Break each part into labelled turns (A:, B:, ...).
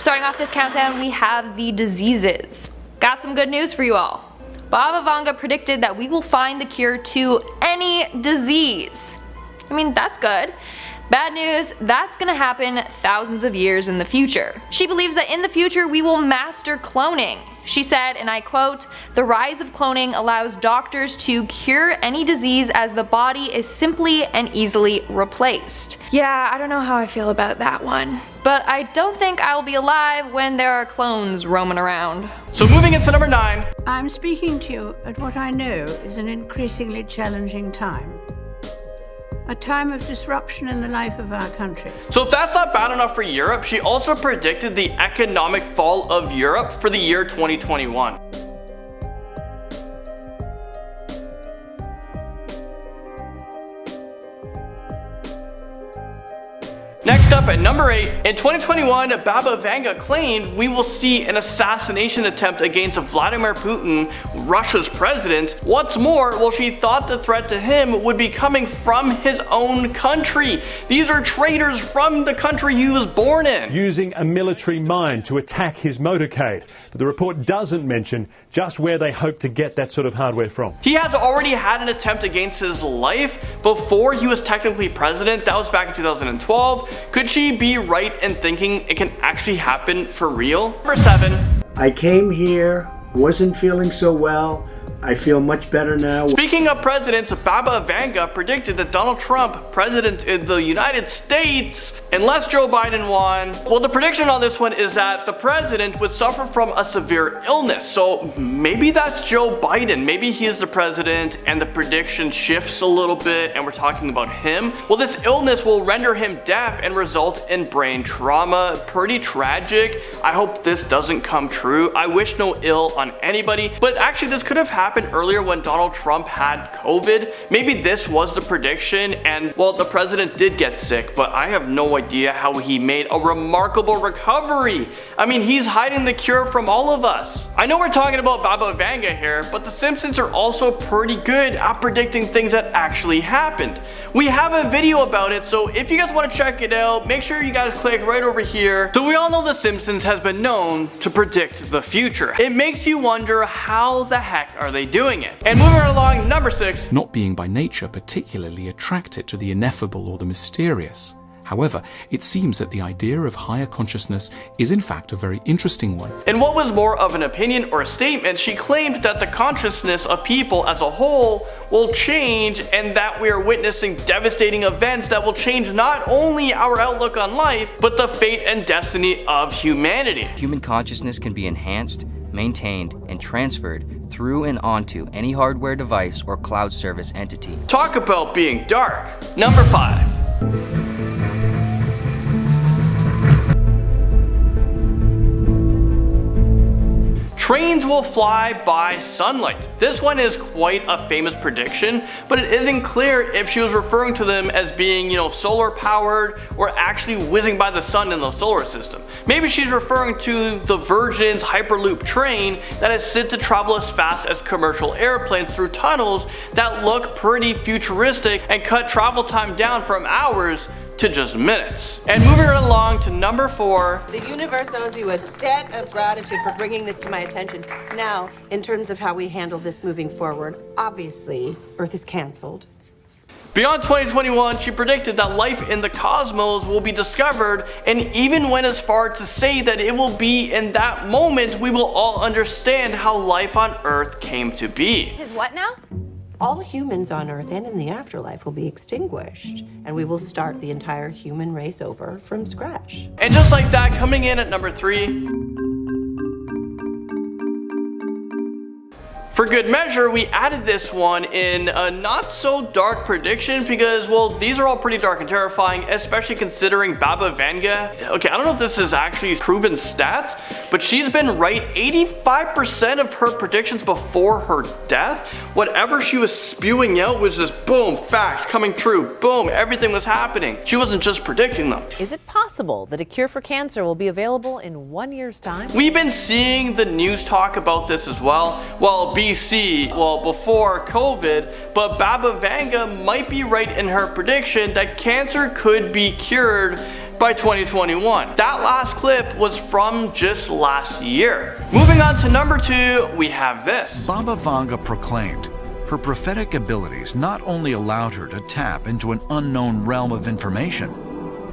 A: Starting off this countdown, we have the diseases. Got some good news for you all. Baba Vanga predicted that we will find the cure to any disease. I mean, that's good. Bad news, that's gonna happen thousands of years in the future. She believes that in the future we will master cloning. She said, and I quote, "The rise of cloning allows doctors to cure any disease as the body is simply and easily replaced." Yeah, I don't know how I feel about that one. But I don't think I'll be alive when there are clones roaming around.
B: So moving into number 9.
C: I'm speaking to you at what I know is an increasingly challenging time. A time of disruption in the life of our country.
B: So if that's not bad enough for Europe, she also predicted the economic fall of Europe for the year 2021. Next up at number 8, in 2021, Baba Vanga claimed we will see an assassination attempt against Vladimir Putin, Russia's president. What's more, well, she thought the threat to him would be coming from his own country. These are traitors from the country he was born in.
D: Using a military mine to attack his motorcade. But the report doesn't mention just where they hope to get that sort of hardware from.
B: He has already had an attempt against his life before he was technically president. That was back in 2012. Could she be right in thinking it can actually happen for real? Number 7.
E: I came here, wasn't feeling so well. I feel much better now.
B: Speaking of presidents, Baba Vanga predicted that Donald Trump, president of the United States, unless Joe Biden won. Well, the prediction on this one is that the president would suffer from a severe illness. So maybe that's Joe Biden. Maybe he is the president and the prediction shifts a little bit and we're talking about him. Well, this illness will render him deaf and result in brain trauma. Pretty tragic. I hope this doesn't come true. I wish no ill on anybody, but actually this could have happened earlier when Donald Trump had COVID. Maybe this was the prediction and, well, the president did get sick, but I have no idea how he made a remarkable recovery. I mean, he's hiding the cure from all of us. I know we're talking about Baba Vanga here, but the Simpsons are also pretty good at predicting things that actually happened. We have a video about it, so if you guys want to check it out, make sure you guys click right over here. So we all know the Simpsons has been known to predict the future. It makes you wonder, how the heck are they doing it? And moving right along, number 6.
F: Not being by nature particularly attracted to the ineffable or the mysterious. However, it seems that the idea of higher consciousness is in fact a very interesting one.
B: In what was more of an opinion or a statement, she claimed that the consciousness of people as a whole will change and that we are witnessing devastating events that will change not only our outlook on life, but the fate and destiny of humanity.
G: Human consciousness can be enhanced, maintained, and transferred through and onto any hardware device or cloud service entity.
B: Talk about being dark. Number 5. Trains will fly by sunlight. This one is quite a famous prediction, but it isn't clear if she was referring to them as being, solar powered or actually whizzing by the sun in the solar system. Maybe she's referring to the Virgin's Hyperloop train that is said to travel as fast as commercial airplanes through tunnels that look pretty futuristic and cut travel time down from hours to just minutes. And moving right along to number 4.
H: The universe owes you a debt of gratitude for bringing this to my attention. Now, in terms of how we handle this moving forward, obviously, Earth is canceled.
B: Beyond 2021, she predicted that life in the cosmos will be discovered, and even went as far to say that it will be in that moment we will all understand how life on Earth came to be.
A: His what now?
H: All humans on Earth and in the afterlife will be extinguished, and we will start the entire human race over from scratch.
B: And just like that, coming in at number 3. For good measure, we added this one in a not so dark prediction because, well, these are all pretty dark and terrifying, especially considering Baba Vanga. Okay, I don't know if this is actually proven stats, but she's been right 85% of her predictions before her death. Whatever she was spewing out was just boom, facts coming true, boom, everything was happening. She wasn't just predicting them.
I: Is it possible that a cure for cancer will be available in 1 year's time?
B: We've been seeing the news talk about this as well. Well, before COVID, but Baba Vanga might be right in her prediction that cancer could be cured by 2021. That last clip was from just last year. Moving on to number 2, we have this.
J: Baba Vanga proclaimed her prophetic abilities not only allowed her to tap into an unknown realm of information,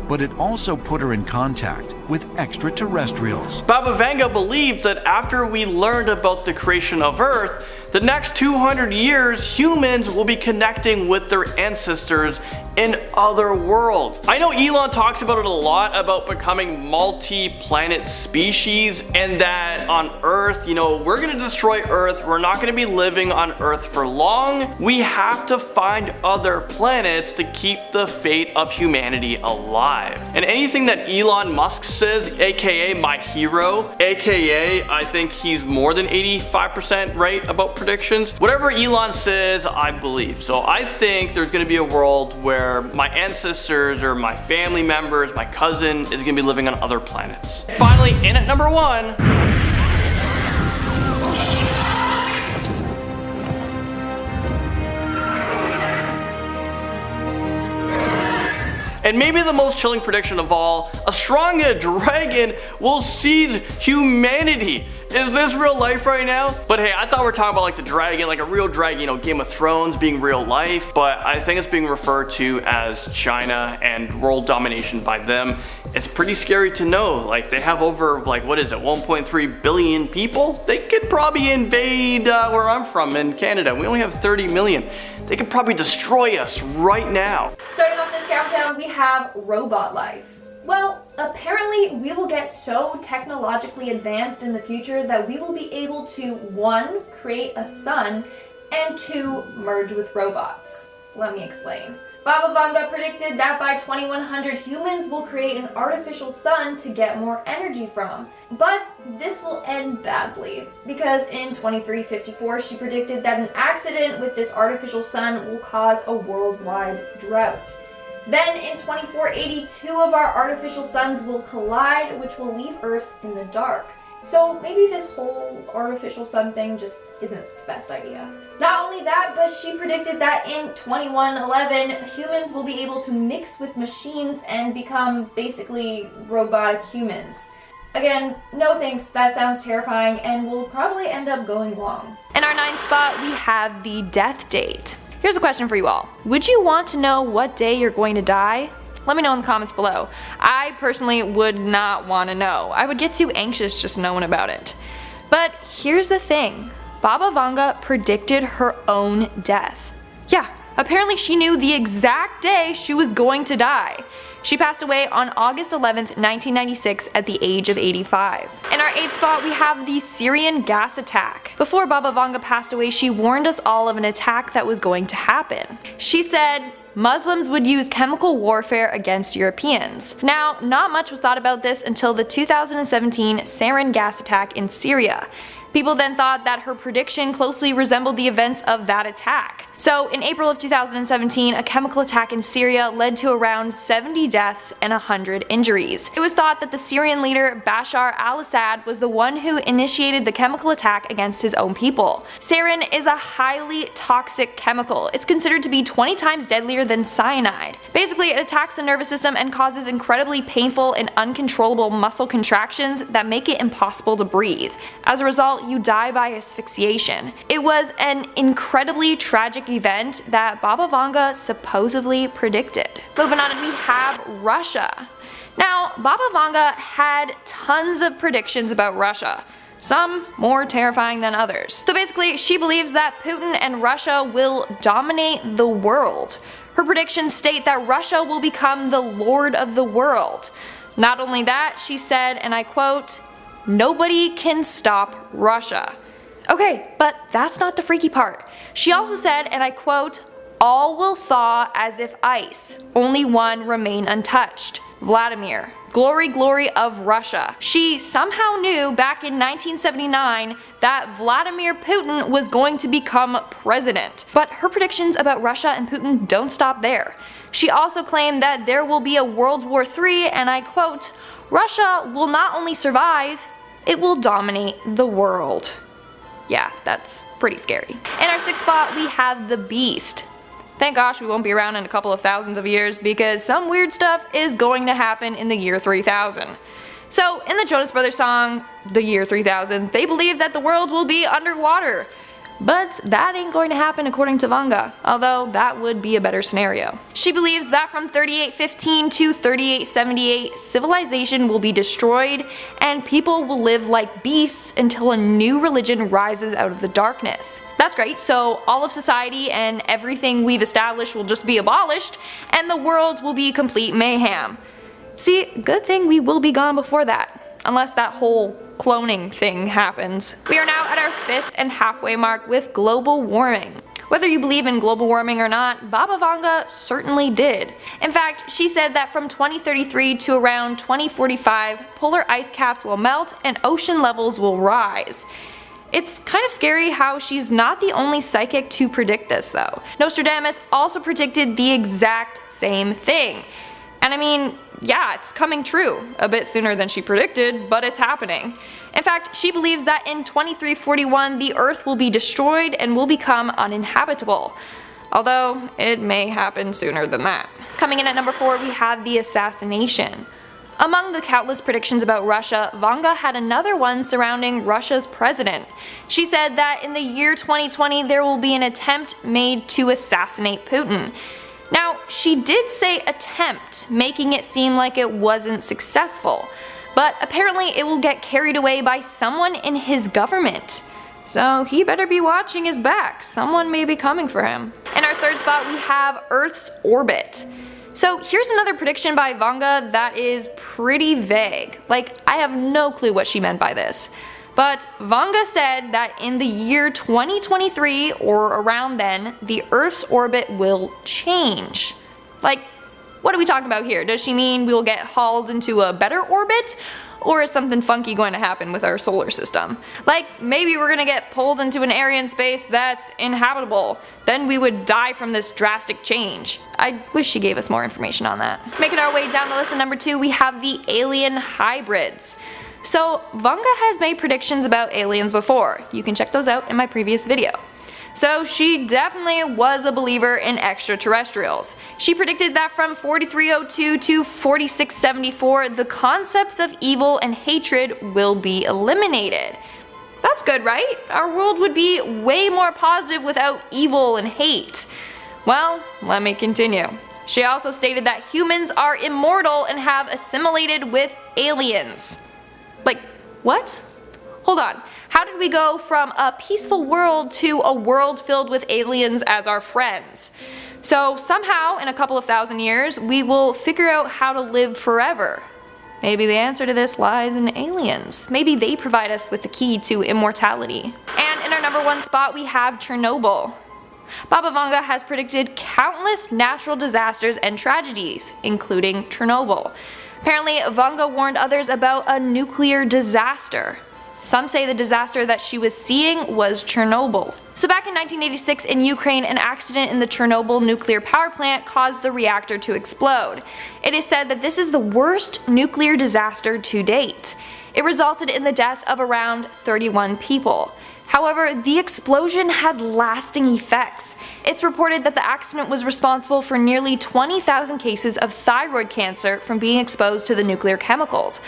J: but it also put her in contact with extraterrestrials.
B: Baba Vanga believes that after we learned about the creation of Earth, the next 200 years humans will be connecting with their ancestors in other worlds. I know Elon talks about it a lot, about becoming multi-planet species, and that on Earth, we're gonna destroy Earth, we're not gonna be living on Earth for long. We have to find other planets to keep the fate of humanity alive. And anything that Elon Musk says, aka my hero, aka I think he's more than 85% right about predictions, whatever Elon says, I believe. So I think there's gonna be a world where my ancestors or my family members, my cousin, is gonna be living on other planets. Finally, in at number 1, and maybe the most chilling prediction of all, a strong dragon will seize humanity. Is this real life right now? But hey, I thought we were talking about like the dragon, like a real dragon, Game of Thrones being real life, but I think it's being referred to as China and world domination by them. It's pretty scary to know, like they have over 1.3 billion people? They could probably invade where I'm from in Canada. We only have 30 million. They could probably destroy us right now.
A: Starting off this countdown, we have robot life. Well, apparently we will get so technologically advanced in the future that we will be able to 1, create a sun, and 2, merge with robots. Let me explain. Baba Vanga predicted that by 2100 humans will create an artificial sun to get more energy from. But this will end badly, because in 2354 she predicted that an accident with this artificial sun will cause a worldwide drought. Then in 2480, 2 of our artificial suns will collide, which will leave Earth in the dark. So maybe this whole artificial sun thing just isn't the best idea. Not only that, but she predicted that in 2111, humans will be able to mix with machines and become basically robotic humans. Again, no thanks, that sounds terrifying and will probably end up going wrong. In our 9th spot, we have the death date. Here's a question for you all. Would you want to know what day you're going to die? Let me know in the comments below. I personally would not want to know. I would get too anxious just knowing about it. But here's the thing. Baba Vanga predicted her own death. Yeah, apparently she knew the exact day she was going to die. She passed away on August 11th, 1996 at the age of 85. In our 8th spot, we have the Syrian gas attack. Before Baba Vanga passed away, she warned us all of an attack that was going to happen. She said Muslims would use chemical warfare against Europeans. Now, not much was thought about this until the 2017 sarin gas attack in Syria. People then thought that her prediction closely resembled the events of that attack. So in April of 2017, a chemical attack in Syria led to around 70 deaths and 100 injuries. It was thought that the Syrian leader Bashar al-Assad was the one who initiated the chemical attack against his own people. Sarin is a highly toxic chemical. It's considered to be 20 times deadlier than cyanide. Basically, it attacks the nervous system and causes incredibly painful and uncontrollable muscle contractions that make it impossible to breathe. As a result, you die by asphyxiation. It was an incredibly tragic event that Baba Vanga supposedly predicted. Moving on, we have Russia. Now, Baba Vanga had tons of predictions about Russia. Some more terrifying than others. So basically, she believes that Putin and Russia will dominate the world. Her predictions state that Russia will become the lord of the world. Not only that, she said, and I quote, "Nobody can stop Russia." Okay, but that's not the freaky part. She also said, and I quote, "All will thaw as if ice, only one remain untouched. Vladimir, glory, glory of Russia." She somehow knew back in 1979 that Vladimir Putin was going to become president. But her predictions about Russia and Putin don't stop there. She also claimed that there will be a World War III, and I quote, "Russia will not only survive, it will dominate the world." Yeah, that's pretty scary. In our 6th spot, we have the Beast. Thank gosh we won't be around in a couple of thousands of years because some weird stuff is going to happen in the year 3000. So in the Jonas Brothers song, The Year 3000, they believe that the world will be underwater. But that ain't going to happen according to Vanga, although that would be a better scenario. She believes that from 3815 to 3878, civilization will be destroyed and people will live like beasts until a new religion rises out of the darkness. That's great, so all of society and everything we've established will just be abolished and the world will be complete mayhem. See, good thing we will be gone before that, unless that whole cloning thing happens. We are now at our 5th and halfway mark with global warming. Whether you believe in global warming or not, Baba Vanga certainly did. In fact, she said that from 2033 to around 2045, polar ice caps will melt and ocean levels will rise. It's kind of scary how she's not the only psychic to predict this though. Nostradamus also predicted the exact same thing. And I mean, yeah, it's coming true. A bit sooner than she predicted, but it's happening. In fact, she believes that in 2341 the Earth will be destroyed and will become uninhabitable. Although, it may happen sooner than that. Coming in at number 4, we have the assassination. Among the countless predictions about Russia, Vanga had another one surrounding Russia's president. She said that in the year 2020 there will be an attempt made to assassinate Putin. Now, she did say attempt, making it seem like it wasn't successful, but apparently it will get carried away by someone in his government. So he better be watching his back, someone may be coming for him. In our 3rd spot we have Earth's orbit. So here's another prediction by Vanga that is pretty vague, like I have no clue what she meant by this. But Vanga said that in the year 2023 or around then, the Earth's orbit will change. Like, what are we talking about here? Does she mean we will get hauled into a better orbit? Or is something funky going to happen with our solar system? Like, maybe we're gonna get pulled into an area in space that's inhabitable. Then we would die from this drastic change. I wish she gave us more information on that. Making our way down the list at number 2, we have the alien hybrids. So Vanga has made predictions about aliens before. You can check those out in my previous video. So she definitely was a believer in extraterrestrials. She predicted that from 4302 to 4674, the concepts of evil and hatred will be eliminated. That's good, right? Our world would be way more positive without evil and hate. Well, let me continue. She also stated that humans are immortal and have assimilated with aliens. Like, what? Hold on. How did we go from a peaceful world to a world filled with aliens as our friends? So somehow, in a couple of thousand years, we will figure out how to live forever. Maybe the answer to this lies in aliens. Maybe they provide us with the key to immortality. And in our number 1 spot, we have Chernobyl. Baba Vanga has predicted countless natural disasters and tragedies, including Chernobyl. Apparently, Vanga warned others about a nuclear disaster. Some say the disaster that she was seeing was Chernobyl. So back in 1986 in Ukraine, an accident in the Chernobyl nuclear power plant caused the reactor to explode. It is said that this is the worst nuclear disaster to date. It resulted in the death of around 31 people. However, the explosion had lasting effects. It's reported that the accident was responsible for nearly 20,000 cases of thyroid cancer from being exposed to the nuclear chemicals.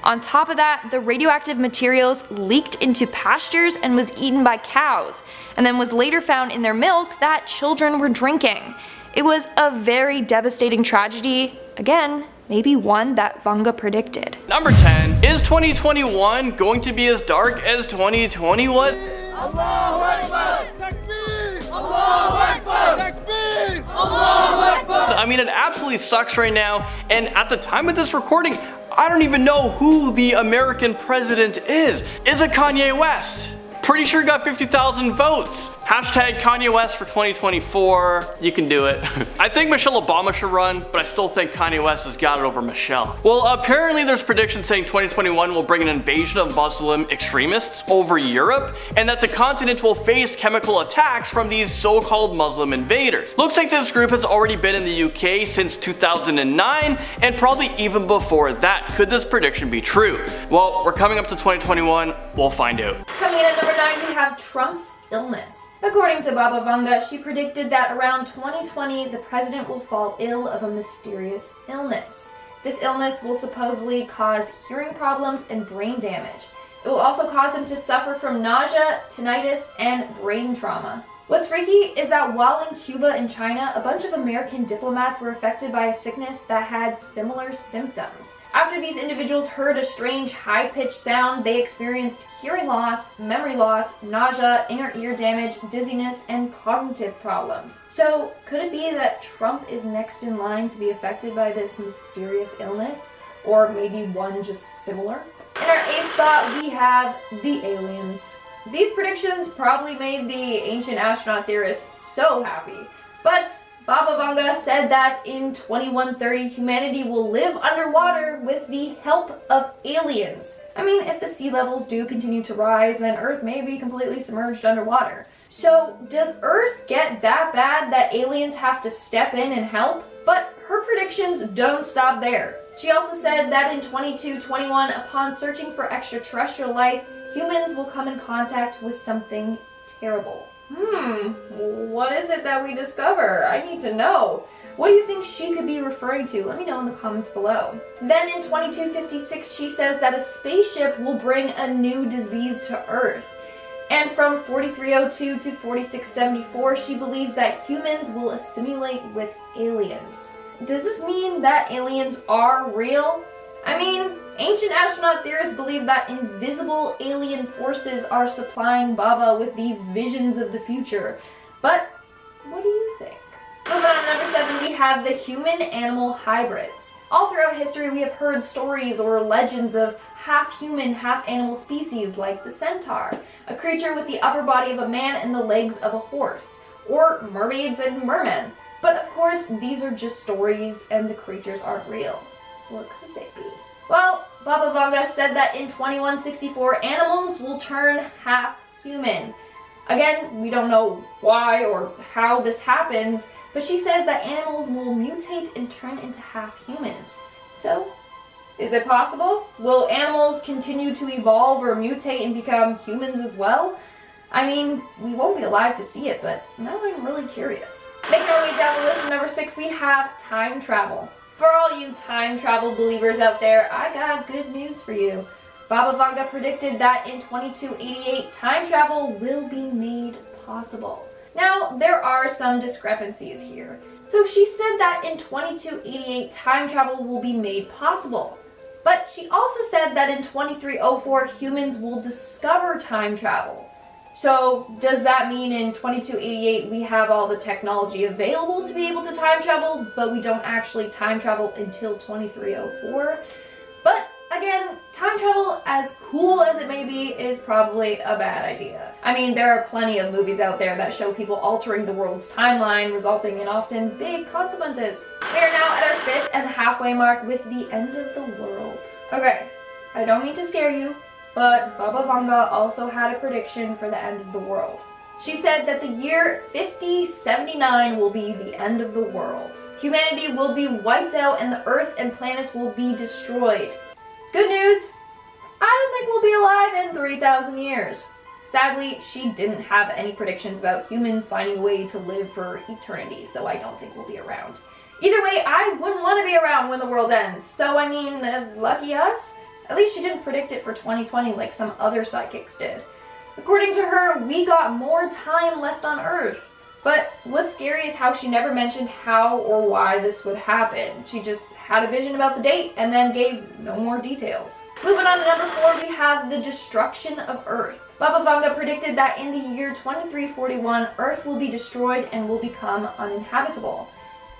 A: On top of that, the radioactive materials leaked into pastures and was eaten by cows, and then was later found in their milk that children were drinking. It was a very devastating tragedy, again, maybe one that Vanga predicted.
B: Number 10, is 2021 going to be as dark as 2020 was?
K: Allahu Akbar! Takbir! Allahu Akbar! Takbir! Allahu Akbar!
B: I mean, it absolutely sucks right now, and at the time of this recording, I don't even know who the American president is. Is it Kanye West? Pretty sure he got 50,000 votes. Hashtag Kanye West for 2024. You can do it. I think Michelle Obama should run, but I still think Kanye West has got it over Michelle. Well, apparently there's predictions saying 2021 will bring an invasion of Muslim extremists over Europe, and that the continent will face chemical attacks from these so-called Muslim invaders. Looks like this group has already been in the UK since 2009, and probably even before that. Could this prediction be true? Well, we're coming up to 2021, we'll find out.
A: Coming in at number 9, we have Trump's illness. According to Baba Vanga, she predicted that around 2020, the president will fall ill of a mysterious illness. This illness will supposedly cause hearing problems and brain damage. It will also cause him to suffer from nausea, tinnitus, and brain trauma. What's freaky is that while in Cuba and China, a bunch of American diplomats were affected by a sickness that had similar symptoms. After these individuals heard a strange high-pitched sound, they experienced hearing loss, memory loss, nausea, inner ear damage, dizziness, and cognitive problems. So, could it be that Trump is next in line to be affected by this mysterious illness? Or maybe one just similar? In our 8th spot, we have the aliens. These predictions probably made the ancient astronaut theorists so happy, but Baba Vanga said that in 2130 humanity will live underwater with the help of aliens. I mean, if the sea levels do continue to rise, then Earth may be completely submerged underwater. So, does Earth get that bad that aliens have to step in and help? But her predictions don't stop there. She also said that in 2221, upon searching for extraterrestrial life, humans will come in contact with something terrible. What is it that we discover? I need to know. What do you think she could be referring to? Let me know in the comments below. Then in 2256, she says that a spaceship will bring a new disease to Earth. And from 4302 to 4674, she believes that humans will assimilate with aliens. Does this mean that aliens are real? I mean, ancient astronaut theorists believe that invisible alien forces are supplying Baba with these visions of the future. But what do you think? Moving on to number 7, we have the human-animal hybrids. All throughout history, we have heard stories or legends of half-human, half-animal species like the centaur, a creature with the upper body of a man and the legs of a horse, or mermaids and mermen. But of course, these are just stories and the creatures aren't real. What could they be? Well, Baba Vanga said that in 2164, animals will turn half human. Again, we don't know why or how this happens, but she says that animals will mutate and turn into half humans. So, is it possible? Will animals continue to evolve or mutate and become humans as well? I mean, we won't be alive to see it, but now I'm really curious. Making our way down the list at number 6, we have time travel. For all you time travel believers out there, I got good news for you. Baba Vanga predicted that in 2288, time travel will be made possible. Now, there are some discrepancies here. So she said that in 2288, time travel will be made possible. But she also said that in 2304, humans will discover time travel. So does that mean in 2288 we have all the technology available to be able to time travel, but we don't actually time travel until 2304? But again, time travel, as cool as it may be, is probably a bad idea. I mean, there are plenty of movies out there that show people altering the world's timeline, resulting in often big consequences. We are now at our 5th and halfway mark with the end of the world. Okay, I don't mean to scare you, but Baba Vanga also had a prediction for the end of the world. She said that the year 5079 will be the end of the world. Humanity will be wiped out and the Earth and planets will be destroyed. Good news, I don't think we'll be alive in 3,000 years. Sadly, she didn't have any predictions about humans finding a way to live for eternity, so I don't think we'll be around. Either way, I wouldn't want to be around when the world ends, so I mean, lucky us. At least she didn't predict it for 2020 like some other psychics did. According to her, we got more time left on Earth. But what's scary is how she never mentioned how or why this would happen. She just had a vision about the date and then gave no more details. Moving on to number 4, we have the destruction of Earth. Baba Vanga predicted that in the year 2341, Earth will be destroyed and will become uninhabitable.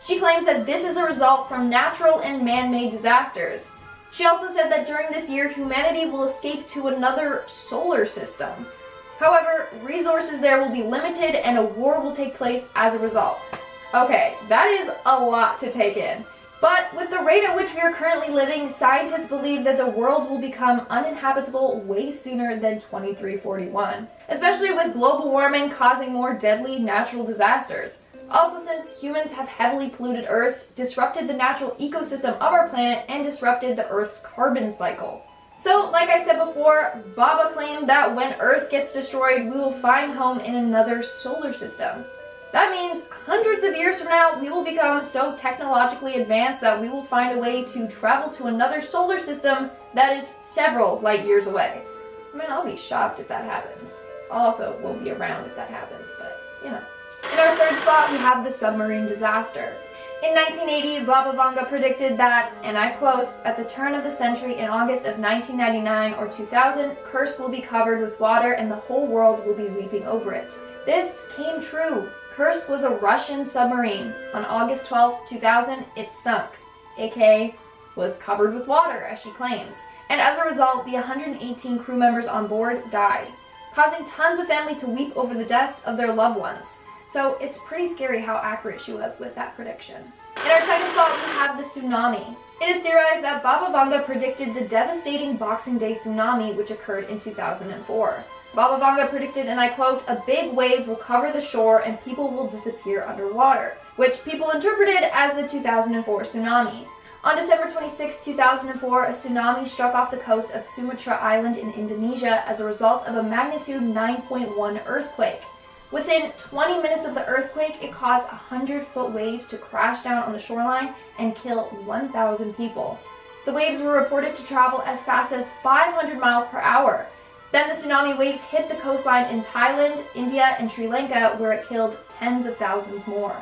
A: She claims that this is a result from natural and man-made disasters. She also said that during this year, humanity will escape to another solar system. However, resources there will be limited and a war will take place as a result. Okay, that is a lot to take in. But with the rate at which we are currently living, scientists believe that the world will become uninhabitable way sooner than 2341, especially with global warming causing more deadly natural disasters. Also, since humans have heavily polluted Earth, disrupted the natural ecosystem of our planet, and disrupted the Earth's carbon cycle. So, like I said before, Baba claimed that when Earth gets destroyed, we will find home in another solar system. That means hundreds of years from now, we will become so technologically advanced that we will find a way to travel to another solar system that is several light years away. I mean, I'll be shocked if that happens. I also won't be around if that happens, but, you know. In our third spot, we have the submarine disaster. In 1980, Baba Vanga predicted that, and I quote, "At the turn of the century in August of 1999 or 2000, Kursk will be covered with water and the whole world will be weeping over it." This came true. Kursk was a Russian submarine. On August 12, 2000, it sunk, aka was covered with water, as she claims. And as a result, the 118 crew members on board died, causing tons of family to weep over the deaths of their loved ones. So it's pretty scary how accurate she was with that prediction. In our second spot, we have the tsunami. It is theorized that Baba Vanga predicted the devastating Boxing Day tsunami which occurred in 2004. Baba Vanga predicted, and I quote, "A big wave will cover the shore and people will disappear underwater," which people interpreted as the 2004 tsunami. On December 26, 2004, a tsunami struck off the coast of Sumatra Island in Indonesia as a result of a magnitude 9.1 earthquake. Within 20 minutes of the earthquake, it caused 100-foot waves to crash down on the shoreline and kill 1,000 people. The waves were reported to travel as fast as 500 miles per hour. Then the tsunami waves hit the coastline in Thailand, India, and Sri Lanka, where it killed tens of thousands more.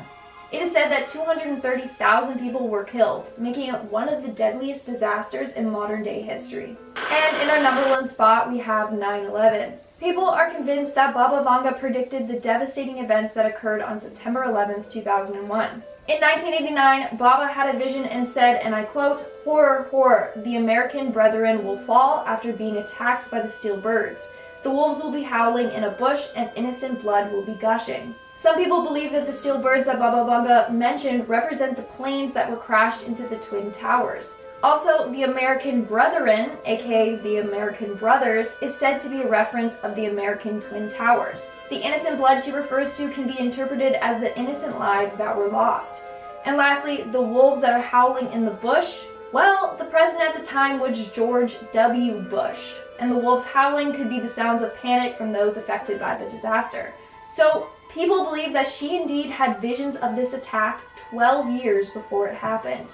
A: It is said that 230,000 people were killed, making it one of the deadliest disasters in modern-day history. And in our number one spot, we have 9/11. People are convinced that Baba Vanga predicted the devastating events that occurred on September 11, 2001. In 1989, Baba had a vision and said, and I quote, "Horror, horror, the American brethren will fall after being attacked by the steel birds. The wolves will be howling in a bush and innocent blood will be gushing." Some people believe that the steel birds that Baba Vanga mentioned represent the planes that were crashed into the Twin Towers. Also, the American Brethren, aka the American Brothers, is said to be a reference of the American Twin Towers. The innocent blood she refers to can be interpreted as the innocent lives that were lost. And lastly, the wolves that are howling in the bush, well, the president at the time was George W. Bush, and the wolves howling could be the sounds of panic from those affected by the disaster. So, people believe that she indeed had visions of this attack 12 years before it happened.